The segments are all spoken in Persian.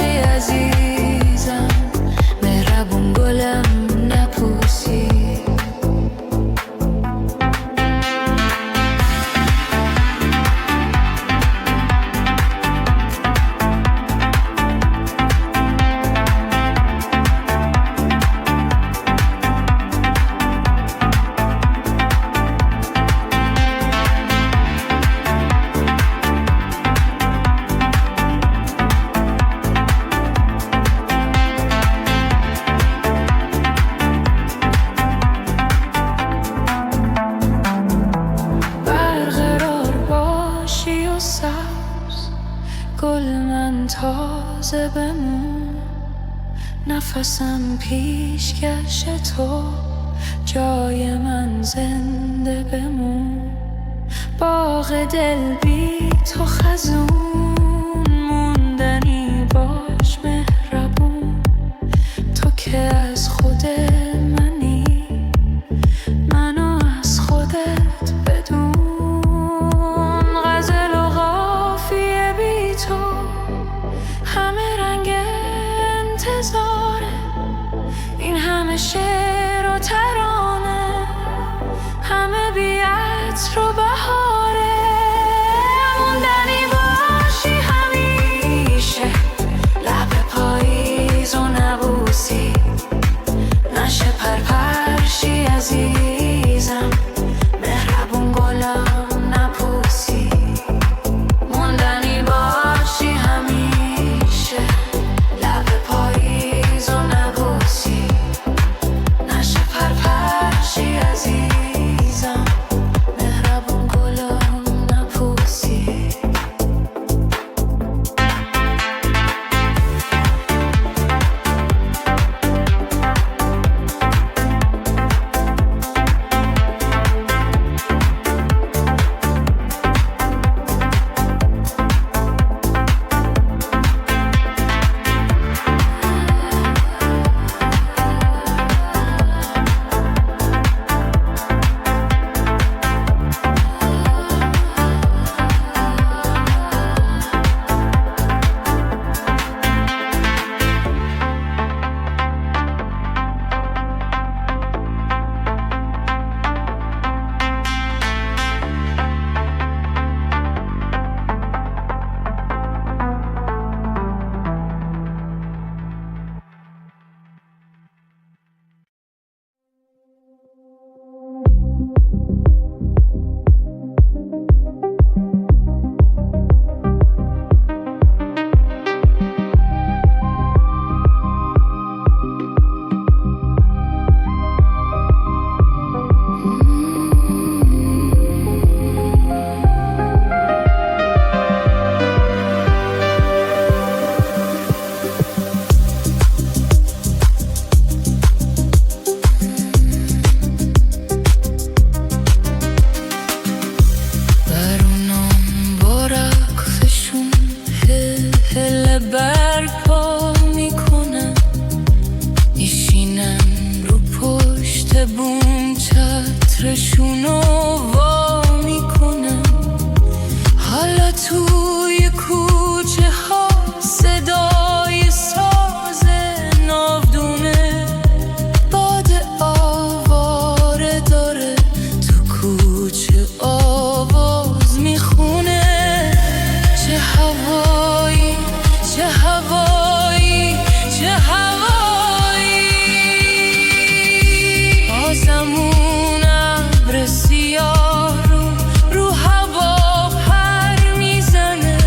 پرچی عزیزم، مهربون گلم نپوسی. گل من تازه بمون، نفسم پیشکش تو، جای من زنده بمون. باغ دل بی تو خزون، موندنی باش مهربون. تو که از خود منی، منو از خودت بدون. غزل و قافیه بی تو، همه رنگ انتظاره. این همه شعر و ترانه، همه بی عطر و بهاره. موندنی باشی همیشه، لب پاییز و نبوسی. نشه پرپرشی عزیزم، مهربون گلم نپوسی. موندنی باشی همیشه، لب پاییز و نبوسی. نشه پرپرشی عزیزم، مهربون گلم نپوسی. برپا میکنم، میشینم رو پشت بوم، چترشونو وا میکنم. حالا توی کوچه ها صدای ساز ناودونه، باد آواره داره تو کوچه آواز میخونه. چه هوایی، چه هوایی، چه هوایی. آسمون ابر سیاه رو هوا پر میزنه.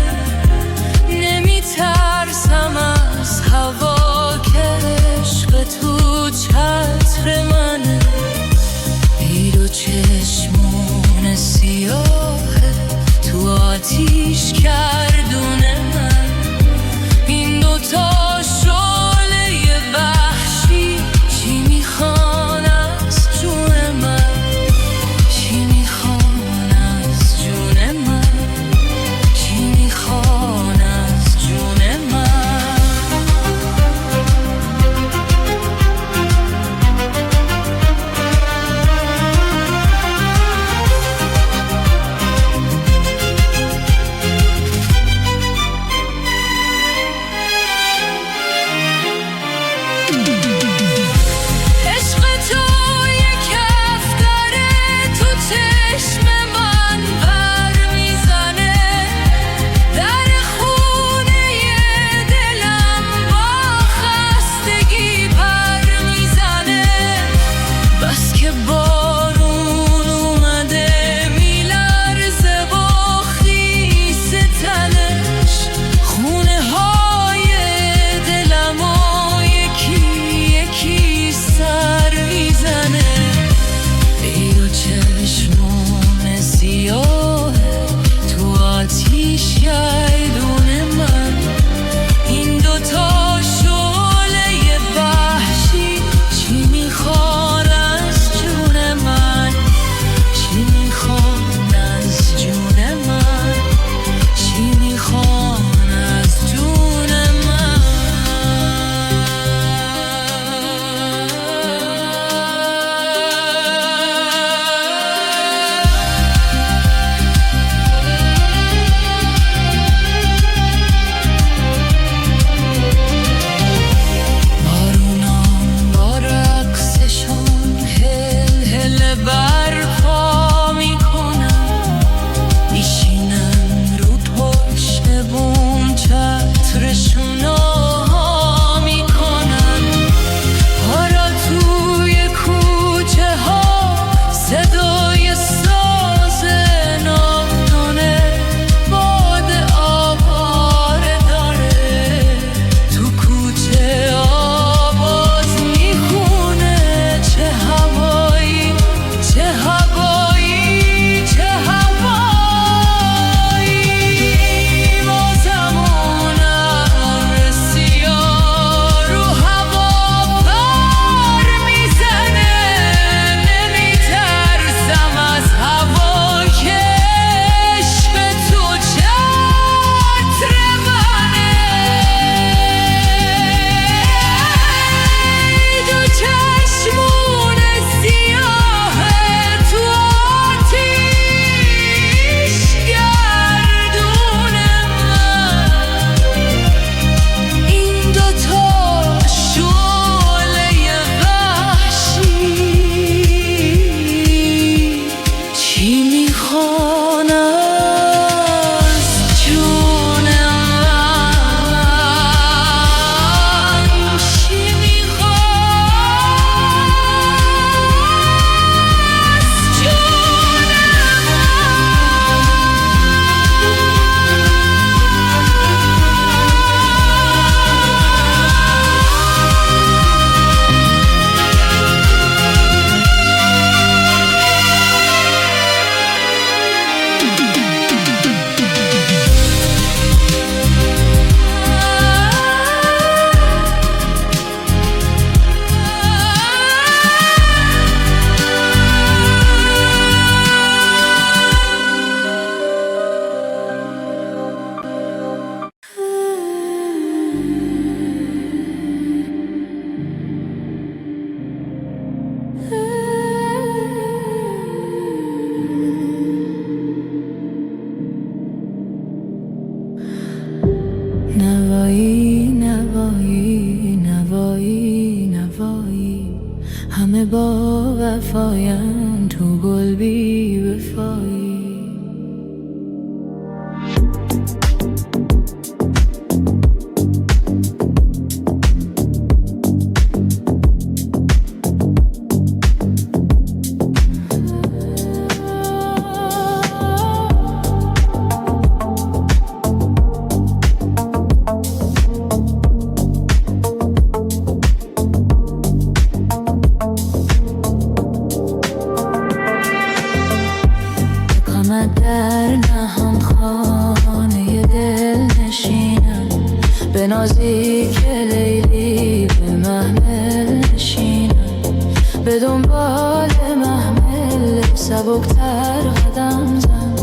به دنبال محمل سبکتر قدم زن،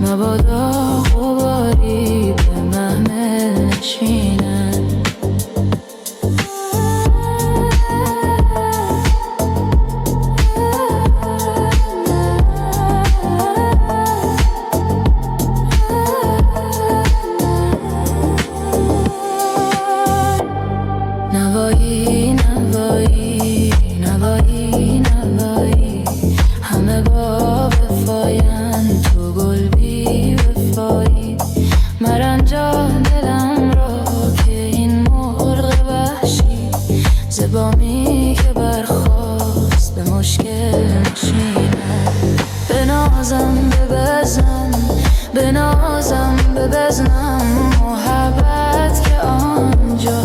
مبادا غباری به محمل نشینن. نوایی نوایی نوایی نوایی، همه با وفاین تو گل بی وفایی. مرنجان دلم را که این مرغ وحشی، زبامی که برخواست به مشکل نشینه. بنازم ببزم بنازم ببزنم، محبت که آنجا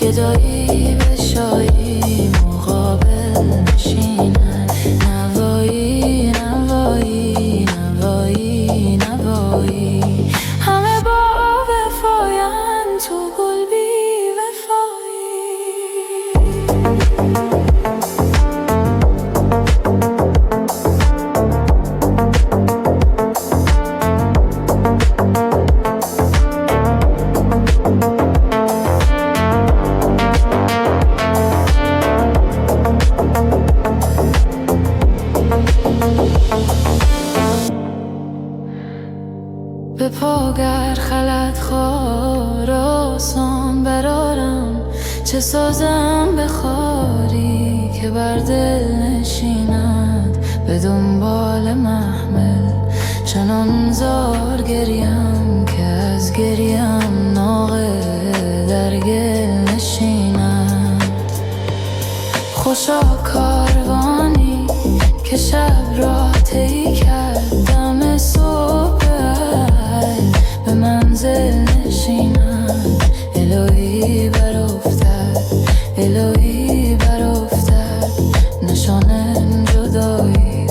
گدایی به شایی مقابل نشینن. نوایی نوایی نوایی نوایی، همه با وفاین تو گل بی وفایی. به پاگر خلط خار آسان برارم، چه سازم به خاری که بر دل نشیند. به دنبال محمل چنان زار گریم که از گریم ناقه در گل نشیند. خوشا کاروانی که شب را طی کرد، دم صبح به منزل نشینم. الهی برافتد الهی برافتد، نشانه جدایی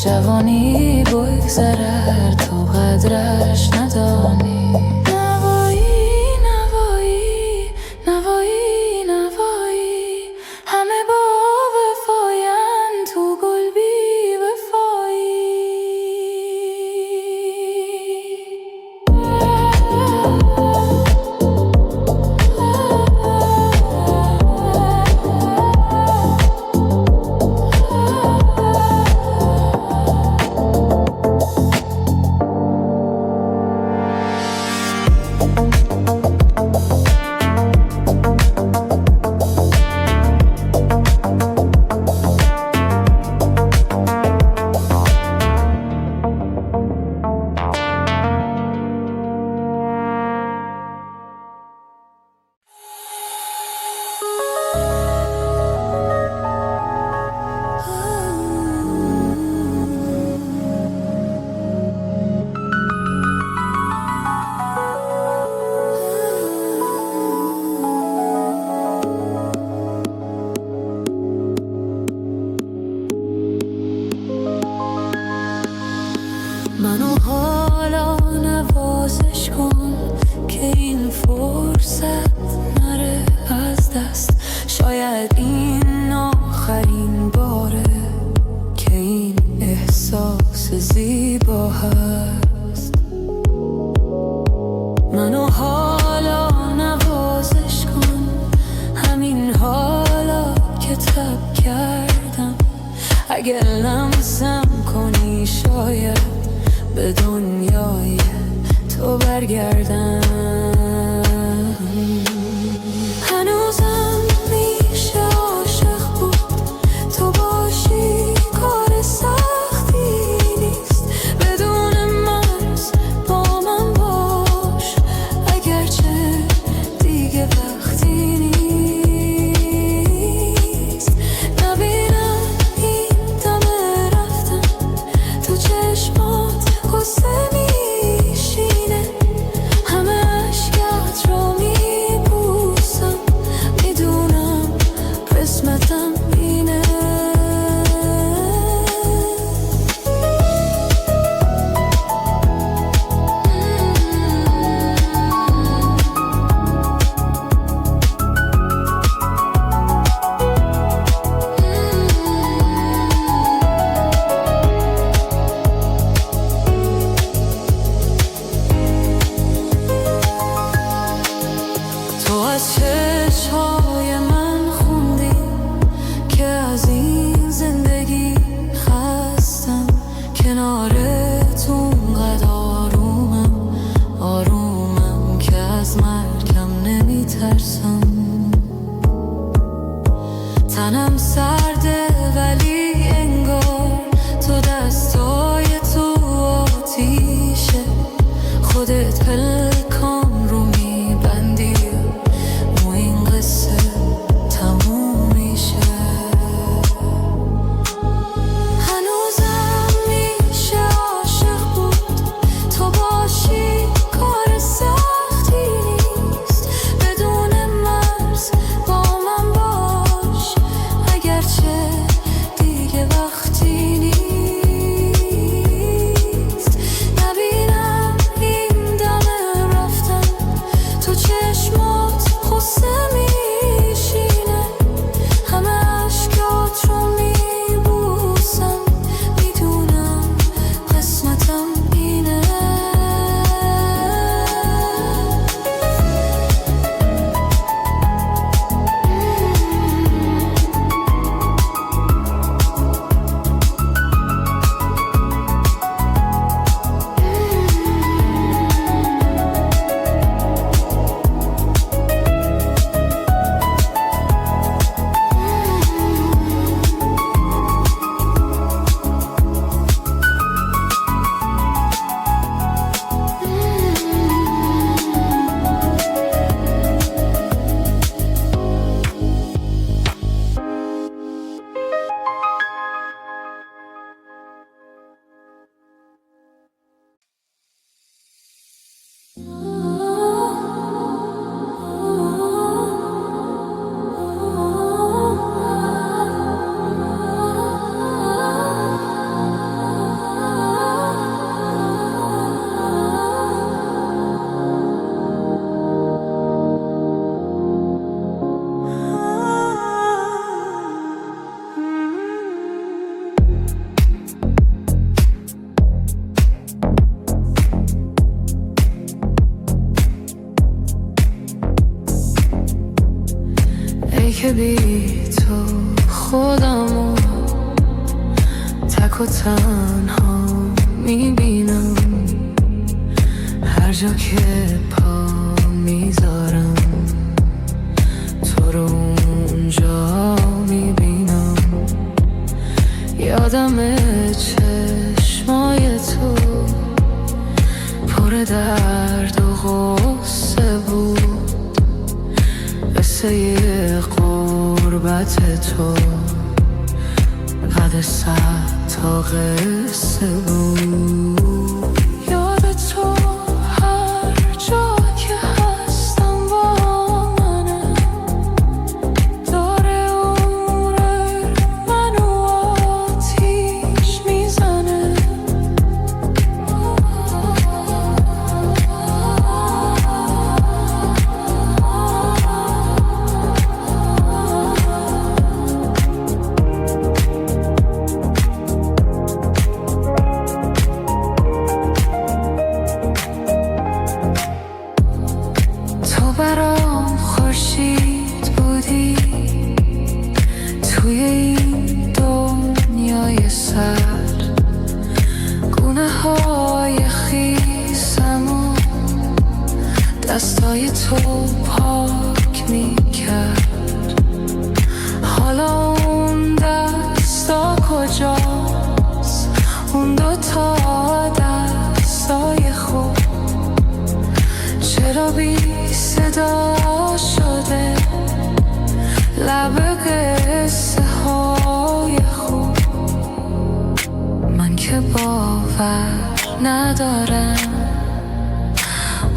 جوانی بگذرد، تو قدرش ندانی. نوایی نوایی نوایی نوایی، همه با وفاین تو گل بی وفایی. منو حالا نوازش کن که این فرصت نره از دست. شاید این آخرین باره که این احساس زیبا هست. منو حالا نوازش کن، همین حالا که تب کردم. اگر لمسم کنی شاید به دنیای تو برگردم. هنوزم میشه عاشق بود، تو باشی کار سختی نیست. بدون مرز با من باش، اگرچه دیگه وقتی نیست. نبینم این دم رفتن تو چشمات، غصه میشینه همه چشای من خوندی که از این زندگی خستم، کنارتون قد آرومم که از مرگم نمی ترسم. تنم سرده ولی انگار تو دستای تو آتیشه، خودت پلکام رو میبندی و این قصه تموم میشه. هنوزم میشه عاشق بود، تو باشی کار سختی نیست، بدون مرز با من باش اگرچه دیگه وقتی نیست. نبینم این دم رفتن تو چشمات خسته میشینه، همه اشکات رو میبوسم، میدونم قسمتم اینه. ای که بی تو خودمو تک و تنها میبینم، هر جا که پا میذارم تو رو اونجا میبینم. یادم چشمای تو پر درد و غصه بود، قصه غربت تو قد 100 تا قصه بود. یاد تو هر جا که هستم با منه، داره عمر منو آتیش میزنه. برام خورشید بودی توی این دنیای سرد، گونه های خیسم و دستای تو پاک میکرد. حالا اون دستا کجاست، اون دوتا دستای خوب چرا بی صدا شده لب قصه های خوب؟ من که باور ندارم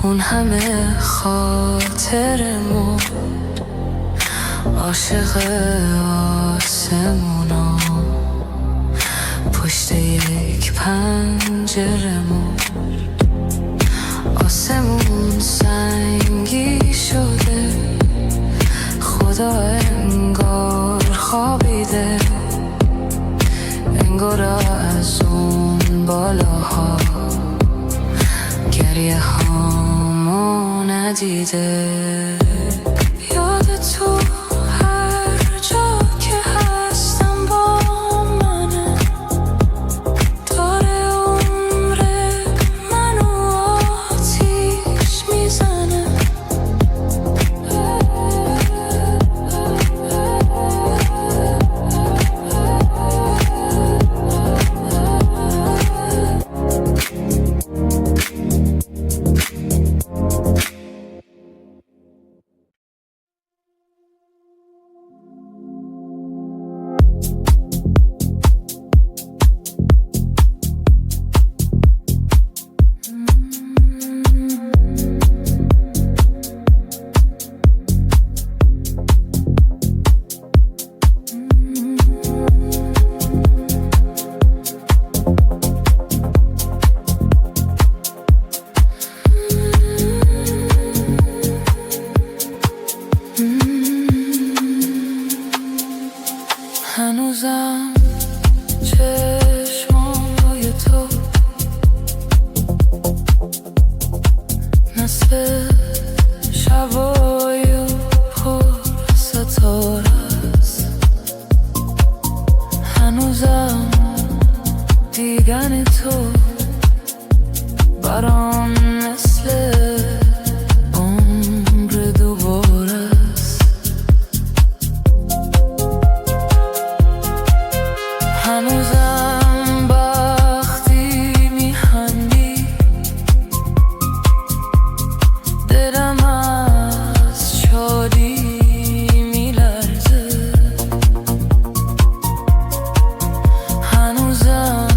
اون همه خاطر مرد، عاشق آسمونا پشت یک پنجره مرد. آسمون سنگی شده، خدا انگار خوابیده، انگار از اون بالاها گریه هامو ندیده. یاد هنوزم چشمای تو نصف شبای پر ستاره است. هنوزم دیدن تو برام مثل عمر دوباره است. هنوزم وقتی میخندی دلم از شادی میلرزه. هنوزم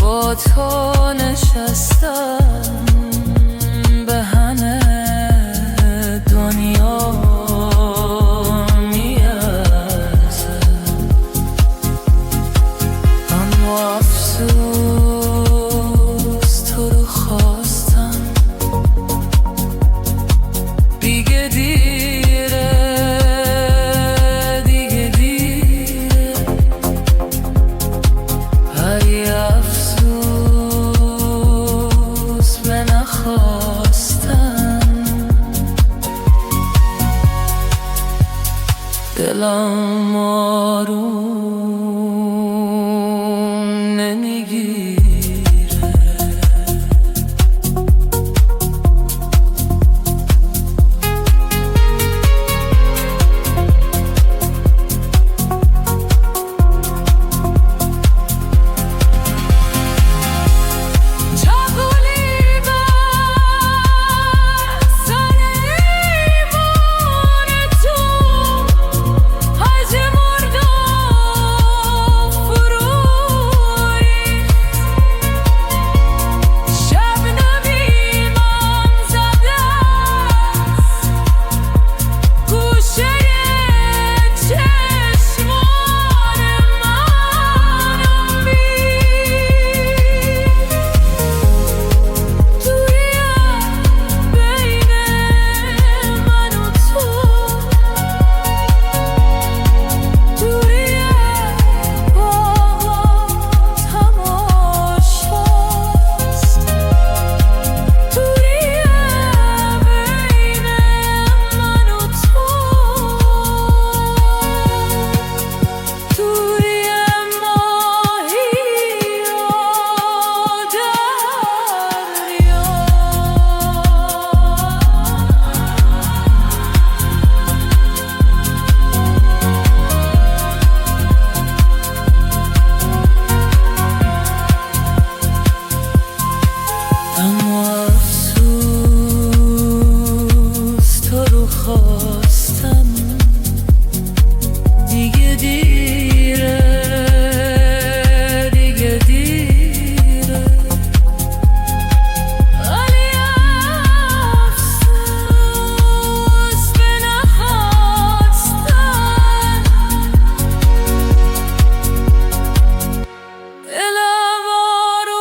با تو نشستم به همه دنیا میارزه. اما افسوس تو رو خواستم، دیگه دیره، دیگه دیره. ای افسوس به نخواستم، دلم آروم نمیگیره. خواستم، دیگه دیره، دیگه دیره. ولی افسوس به نخواستم، دلم آروم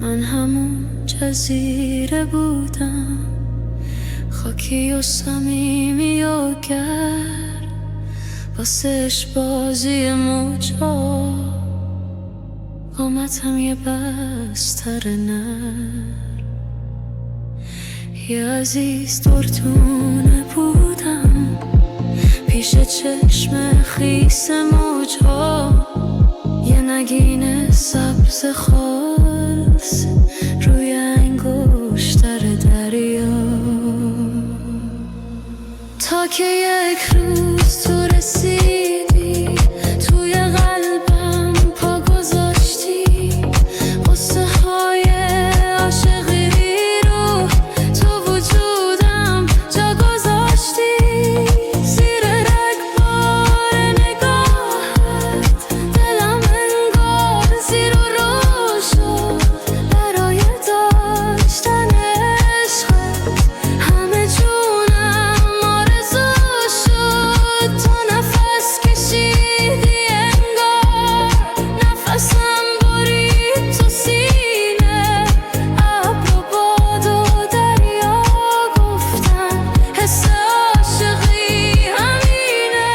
من همون جزیره بودم، خاک پاکی و صمیمی و گرم، واسش بازی موجا قامتم یه بستر نرم. یه عزیز دردونه بودم پیش چشم خیس موجا، یه نگین سبز خالص روی انگشتر دریا. تا که یک روز تو رسیدی توی قلبم پا گذاشتی، قصه های عاشقی رو تو وجودم جا گذاشتی. زیر رگبار نگاهت دلم انگار زیر و رو شد برای داشتن عشقت. همه جونم آرزو شد تو نفس کشیدی انگار نفسم برید تو سینه. ابر و باد و دریا گفتن حس عاشقی همینه.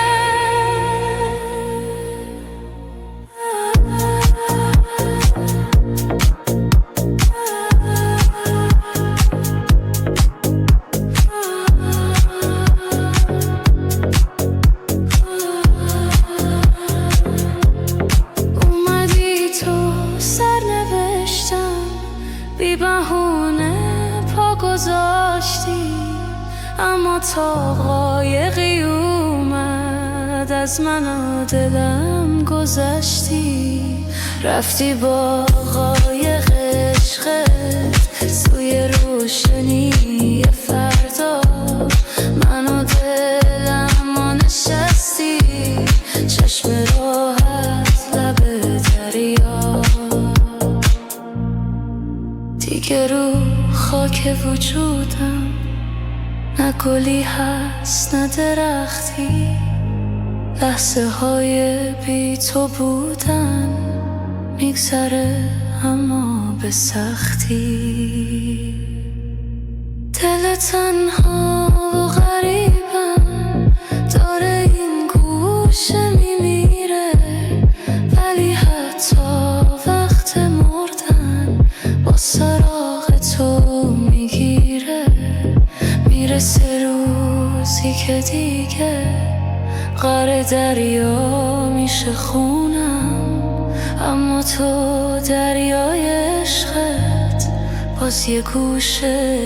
اومدی تو سرنوشتم بی بهونه پا گذاشتی، اما تا قایقی اومد از من و دلم گذشتی. رفتی با قایق عشقت سوی روشنی فردا، من و دلم ما نشستی چشم راحت لب دریا. دیگه رو خاک وجودم نه گلی هست نه درختی، لحظه های بی تو بودن میگذره اما به سختی. دل تنها و غریبم داره این گوشه میمیره، ولی حتی وقت مردن با سراغ تو میگیره. میرسه روزی که دیگه غر دریا میشه خونم، اما تو دریای عشقت باز یه گوشه